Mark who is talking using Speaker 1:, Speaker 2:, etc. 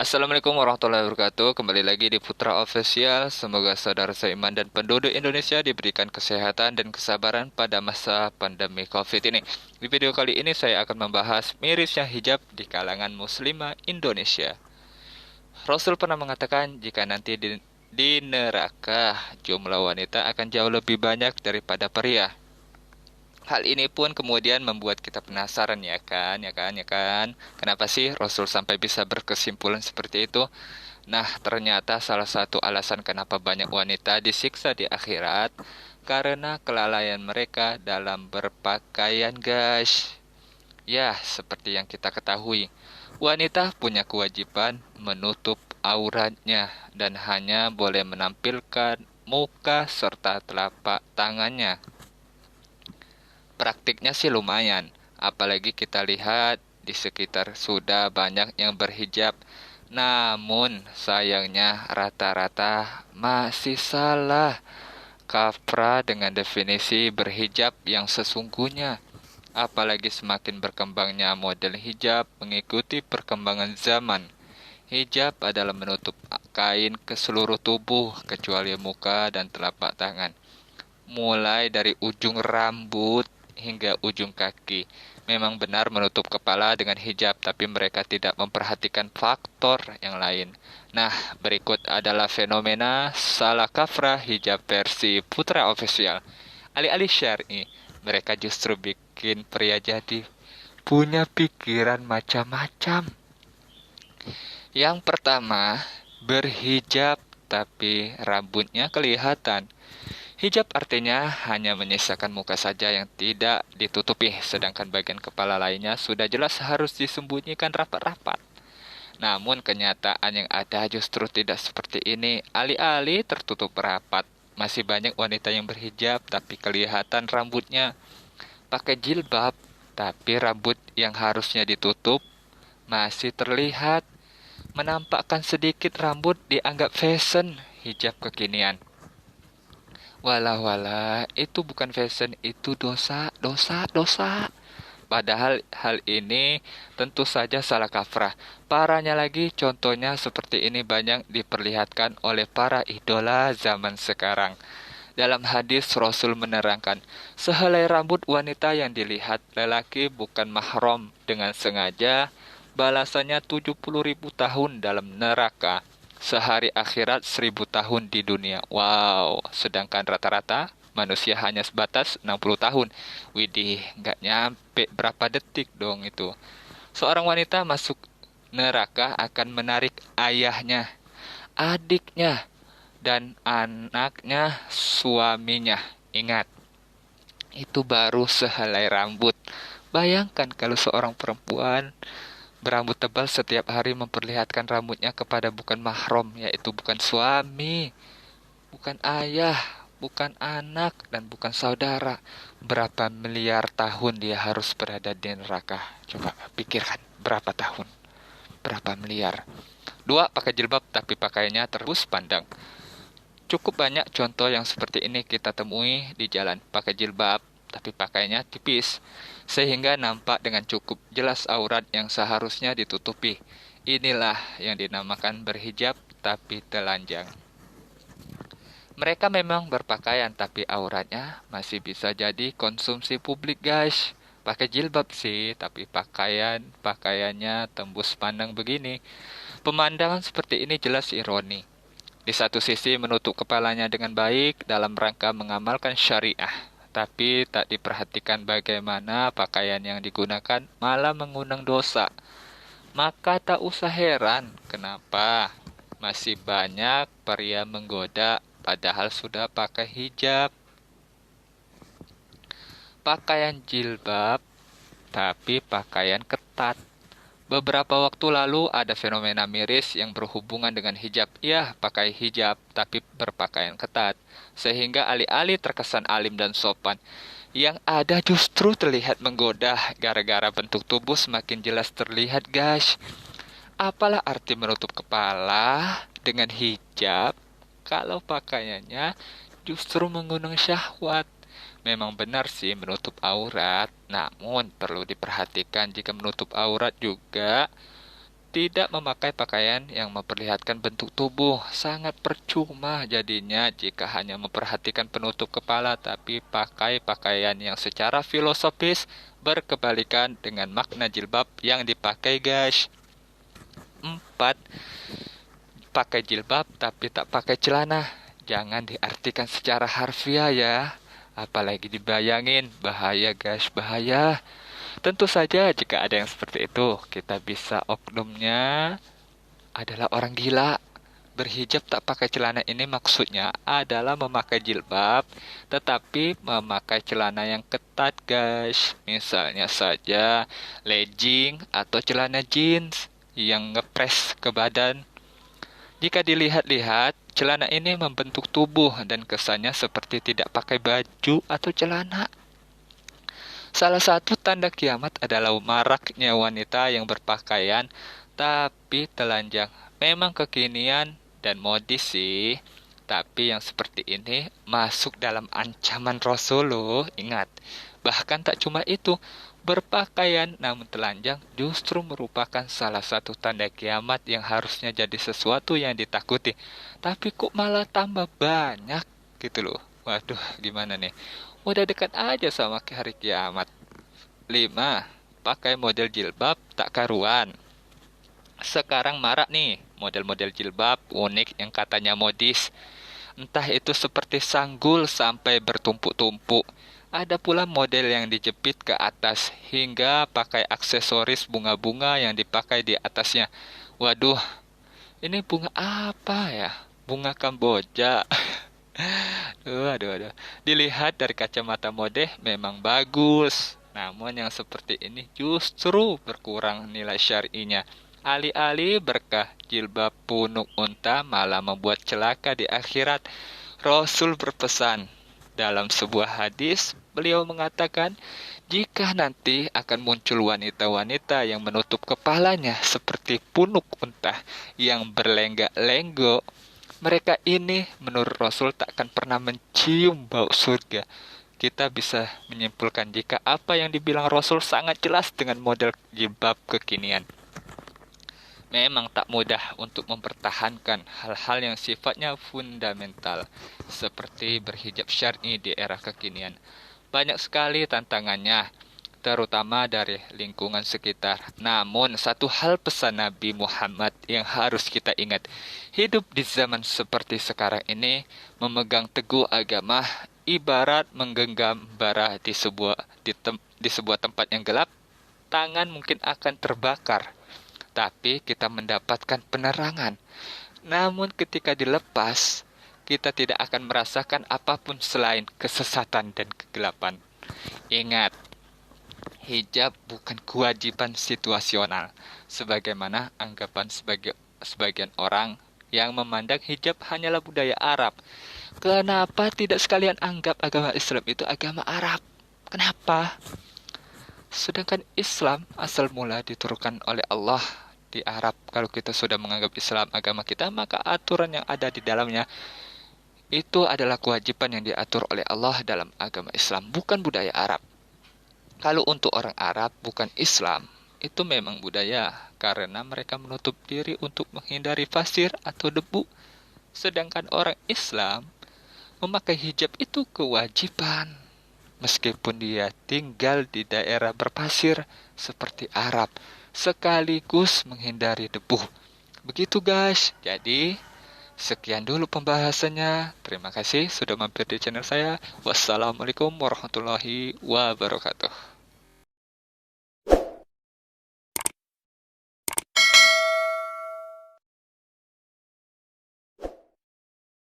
Speaker 1: Assalamualaikum warahmatullahi wabarakatuh. Kembali lagi di Putra Official. Semoga saudara seiman dan penduduk Indonesia diberikan kesehatan dan kesabaran pada masa pandemi COVID ini. Di video kali ini saya akan membahas mirisnya hijab di kalangan muslimah Indonesia. Rasul pernah mengatakan jika nanti di neraka jumlah wanita akan jauh lebih banyak daripada pria. Hal ini pun kemudian membuat kita penasaran, ya kan, ya kan, ya kan. Kenapa sih Rasul sampai bisa berkesimpulan seperti itu? Nah, ternyata salah satu alasan kenapa banyak wanita disiksa di akhirat karena kelalaian mereka dalam berpakaian, guys. Ya, seperti yang kita ketahui, wanita punya kewajiban menutup auratnya dan hanya boleh menampilkan muka serta telapak tangannya. Praktiknya sih lumayan, apalagi kita lihat di sekitar sudah banyak yang berhijab. Namun sayangnya rata-rata masih salah kaprah dengan definisi berhijab yang sesungguhnya. Apalagi semakin berkembangnya model hijab mengikuti perkembangan zaman. Hijab adalah menutup kain ke seluruh tubuh kecuali muka dan telapak tangan, mulai dari ujung rambut hingga ujung kaki. Memang benar menutup kepala dengan hijab, tapi mereka tidak memperhatikan faktor yang lain. Nah, berikut adalah fenomena salah kaprah hijab versi Putra Official. Alih-alih syar'i, mereka justru bikin pria jadi punya pikiran macam-macam. Yang pertama, berhijab tapi rambutnya kelihatan. Hijab artinya hanya menyisakan muka saja yang tidak ditutupi, sedangkan bagian kepala lainnya sudah jelas harus disembunyikan rapat-rapat. Namun kenyataan yang ada justru tidak seperti ini. Alih-alih tertutup rapat, masih banyak wanita yang berhijab tapi kelihatan rambutnya. Pakai jilbab, tapi rambut yang harusnya ditutup masih terlihat. Menampakkan sedikit rambut dianggap fashion hijab kekinian. Walah walah, itu bukan fashion, itu dosa, dosa, dosa. Padahal hal ini tentu saja salah kaprah. Parahnya lagi, contohnya seperti ini banyak diperlihatkan oleh para idola zaman sekarang. Dalam hadis Rasul menerangkan, sehelai rambut wanita yang dilihat lelaki bukan mahram dengan sengaja, balasannya 70.000 tahun dalam neraka. Sehari akhirat 1.000 tahun di dunia. Wow, sedangkan rata-rata manusia hanya sebatas 60 tahun. Widih, nggak nyampe berapa detik dong itu. Seorang wanita masuk neraka akan menarik ayahnya, adiknya, dan anaknya, suaminya. Ingat, itu baru sehelai rambut. Bayangkan kalau seorang perempuan berambut tebal setiap hari memperlihatkan rambutnya kepada bukan mahram, yaitu bukan suami, bukan ayah, bukan anak, dan bukan saudara. Berapa miliar tahun dia harus berada di neraka? Coba pikirkan, berapa tahun? Berapa miliar? Dua, pakai jilbab tapi pakaiannya terus pandang. Cukup banyak contoh yang seperti ini kita temui di jalan. Pakai jilbab tapi pakainya tipis, sehingga nampak dengan cukup jelas aurat yang seharusnya ditutupi. Inilah yang dinamakan berhijab tapi telanjang. Mereka memang berpakaian tapi auratnya masih bisa jadi konsumsi publik, guys. Pakai jilbab sih, tapi pakaiannya tembus pandang begini. Pemandangan seperti ini jelas ironi. Di satu sisi menutup kepalanya dengan baik dalam rangka mengamalkan syariah, tapi tak diperhatikan bagaimana pakaian yang digunakan malah mengundang dosa. Maka tak usah heran kenapa masih banyak pria menggoda padahal sudah pakai hijab. Pakaian jilbab, tapi pakaian ketat. Beberapa waktu lalu ada fenomena miris yang berhubungan dengan hijab. Ya, pakai hijab tapi berpakaian ketat. Sehingga alih-alih terkesan alim dan sopan, yang ada justru terlihat menggoda gara-gara bentuk tubuh semakin jelas terlihat, guys. Apalah arti menutup kepala dengan hijab kalau pakaiannya justru mengundang syahwat? Memang benar sih menutup aurat, namun perlu diperhatikan jika menutup aurat juga Tidak memakai pakaian yang memperlihatkan bentuk tubuh sangat percuma jadinya jika hanya memperhatikan penutup kepala tapi pakai pakaian yang secara filosofis berkebalikan dengan makna jilbab yang dipakai, guys. 4. Pakai jilbab tapi tak pakai celana. Jangan diartikan secara harfiah ya. Apalagi dibayangin, bahaya guys, bahaya. Tentu saja jika ada yang seperti itu, kita bisa oknumnya adalah orang gila. Berhijab tak pakai celana ini maksudnya adalah memakai jilbab, tetapi memakai celana yang ketat guys. Misalnya saja legging atau celana jeans yang ngepres ke badan. Jika dilihat-lihat, celana ini membentuk tubuh dan kesannya seperti tidak pakai baju atau celana. Salah satu tanda kiamat adalah maraknya wanita yang berpakaian tapi telanjang. Memang kekinian dan modis sih, tapi yang seperti ini masuk dalam ancaman Rasul loh. Ingat, bahkan tak cuma itu, berpakaian namun telanjang justru merupakan salah satu tanda kiamat yang harusnya jadi sesuatu yang ditakuti. Tapi kok malah tambah banyak gitu loh. Waduh, gimana nih? Udah dekat aja sama hari kiamat. 5. Pakai model jilbab tak karuan. Sekarang marak nih model-model jilbab unik yang katanya modis. Entah itu seperti sanggul sampai bertumpuk-tumpuk. Ada pula model yang dijepit ke atas hingga pakai aksesoris bunga-bunga yang dipakai di atasnya. Waduh, ini bunga apa ya? Bunga Kamboja. Aduh. Dilihat dari kacamata mode memang bagus. Namun yang seperti ini justru berkurang nilai syar'inya. Alih-alih berkah jilbab punuk unta malah membuat celaka di akhirat. Rasul berpesan dalam sebuah hadis, beliau mengatakan, jika nanti akan muncul wanita-wanita yang menutup kepalanya seperti punuk unta yang berlenggak-lenggok, mereka ini menurut Rasul tak akan pernah mencium bau surga. Kita bisa menyimpulkan jika apa yang dibilang Rasul sangat jelas dengan model jilbab kekinian. Memang tak mudah untuk mempertahankan hal-hal yang sifatnya fundamental, seperti berhijab syar'i di era kekinian. Banyak sekali tantangannya, terutama dari lingkungan sekitar. Namun, satu hal pesan Nabi Muhammad yang harus kita ingat. Hidup di zaman seperti sekarang ini, memegang teguh agama, ibarat menggenggam bara di sebuah tempat yang gelap, tangan mungkin akan terbakar. Tapi kita mendapatkan penerangan. Namun ketika dilepas, kita tidak akan merasakan apapun selain kesesatan dan kegelapan. Ingat, hijab bukan kewajiban situasional, sebagaimana anggapan sebagian orang yang memandang hijab hanyalah budaya Arab. Kenapa tidak sekalian anggap agama Islam itu agama Arab? Kenapa? Sedangkan Islam asal mula diturunkan oleh Allah di Arab. Kalau kita sudah menganggap Islam agama kita, maka aturan yang ada di dalamnya itu adalah kewajiban yang diatur oleh Allah dalam agama Islam, bukan budaya Arab. Kalau untuk orang Arab, bukan Islam, itu memang budaya, karena mereka menutup diri untuk menghindari pasir atau debu. Sedangkan orang Islam, memakai hijab itu kewajiban, meskipun dia tinggal di daerah berpasir seperti Arab, sekaligus menghindari debu. Begitu guys. Jadi, sekian dulu pembahasannya. Terima kasih sudah mampir di channel saya. Wassalamualaikum warahmatullahi wabarakatuh.